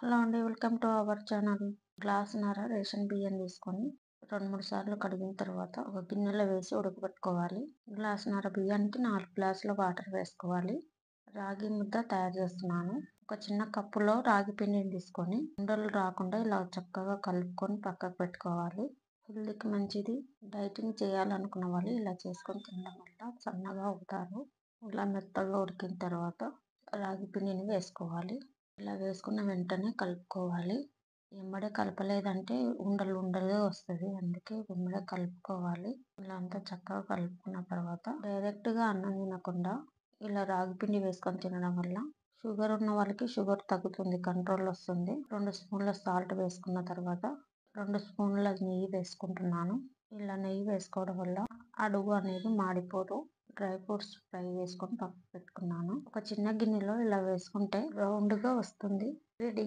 Hello అండి. Welcome to our channel. గ్లాసున్నర ration బియ్యం తీసుకొని 2, 3 సార్లు కడిగిన తర్వాత ఒక గిన్నెలో వేసి ఉడకబెట్టుకోవాలి. గ్లాసున్నర బియ్యానికి 4 గ్లాసుల వాటర్ వేసుకోవాలి. రాగి ముద్ద తయారు చేస్తున్నాను. ఒక చిన్న కప్పులో రాగి పిండిని తీసుకొని ఉండలు రాకుండా ఇలా చక్కగా కలుపుకొని పక్కకు పెట్టుకోవాలి. హెల్త్కి మంచిది. డైటింగ్ చేయాలనుకున్న వాళ్ళు ఇలా చేసుకొని తినడం వల్ల సన్నగా అవుతారు. ఇలా మెత్తగా ఉడికిన తర్వాత రాగి పిండిని వేసుకోవాలి. ఇలా వేసుకున్న వెంటనే కలుపుకోవాలి. ఎమ్మడే కలపలేదంటే ఉండలు ఉండలుగా వస్తుంది. అందుకే ఎమ్మడే కలుపుకోవాలి. ఇలా అంతా చక్కగా కలుపుకున్న తర్వాత డైరెక్ట్గా అన్నం తినకుండా ఇలా రాగి పిండి వేసుకొని తినడం వల్ల షుగర్ ఉన్న వాళ్ళకి షుగర్ తగ్గుతుంది, కంట్రోల్ వస్తుంది. 2 స్పూన్ల సాల్ట్ వేసుకున్న తర్వాత 2 స్పూన్ల నెయ్యి వేసుకుంటున్నాను. ఇలా నెయ్యి వేసుకోవడం వల్ల అడుగు అనేది మాడిపోదు. డ్రై ఫ్రూట్స్ ఫ్రై చేసుకొని పక్కకు పెట్టుకున్నాను. ఒక చిన్న గిన్నెలో ఇలా వేసుకుంటే రౌండ్గా వస్తుంది. రెడీ.